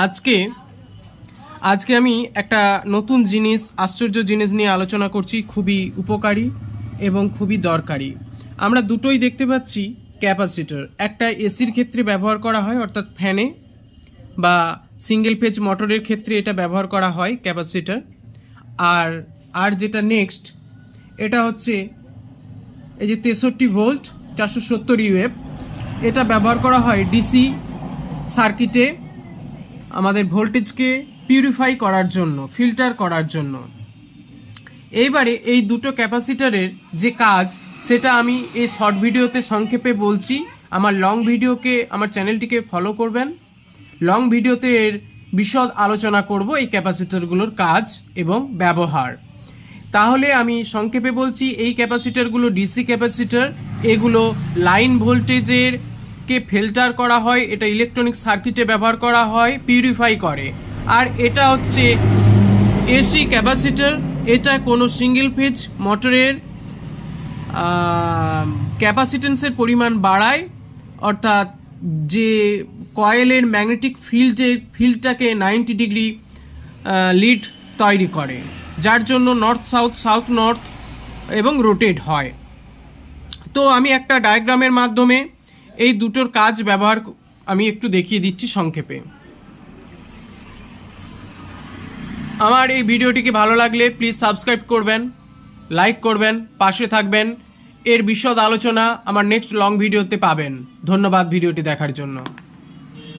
আজকে আজকে আমি একটা নতুন জিনিস, আশ্চর্য জিনিস নিয়ে আলোচনা করছি, খুবই উপকারী এবং খুবই দরকারি। আমরা দুটোই দেখতে পাচ্ছি ক্যাপাসিটর। একটা এসির ক্ষেত্রে ব্যবহার করা হয়, অর্থাৎ ফ্যানে বা সিঙ্গেল ফেজ মোটরের ক্ষেত্রে এটা ব্যবহার করা হয় ক্যাপাসিটর। আর যেটা নেক্সট, এটা হচ্ছে এই যে 63 ভোল্ট 470 ইউএফ, এটা ব্যবহার করা হয় ডিসি সার্কিটে আমাদের ভোল্টেজকে পিউরিফাই করার জন্য, ফিল্টার করার জন্য। এইবারে এই দুটো ক্যাপাসিটরের যে কাজ, সেটা আমি এই শর্ট ভিডিওতে সংক্ষেপে বলছি। আমার লং ভিডিওকে, আমার চ্যানেলটিকে ফলো করবেন। লং ভিডিওতে এর বিশদ আলোচনা করব এই ক্যাপাসিটরগুলোর কাজ এবং ব্যবহার। তাহলে আমি সংক্ষেপে বলছি, এই ক্যাপাসিটরগুলো ডিসি ক্যাপাসিটর। এগুলো লাইন ভোল্টেজের কে ফিল্টার করা হয়, এটা ইলেকট্রনিক সার্কিটে ব্যবহার করা হয়, পিউরিফাই করে। আর এটা হচ্ছে এসি ক্যাপাসিটর। এটা কোনো সিঙ্গেল ফেজ মোটরের ক্যাপাসিটেন্সের পরিমাণ বাড়ায়, অর্থাৎ যে কয়েলের ম্যাগনেটিক ফিল্ডটাকে 90 ডিগ্রি লিড তৈরি করে, যার জন্য নর্থ সাউথ, সাউথ নর্থ এবং রোটেট হয়। তো আমি একটা ডায়াগ্রামের মাধ্যমে এই দুটোর কাজ ব্যবহার আমি একটু দেখিয়ে দিচ্ছি সংক্ষেপে। আমার এই ভিডিওটিকে ভালো লাগলে প্লিজ সাবস্ক্রাইব করবেন, লাইক করবেন, পাশে থাকবেন। এর বিশদ আলোচনা আমার নেক্সট লং ভিডিওতে পাবেন। ধন্যবাদ ভিডিওটি দেখার জন্য।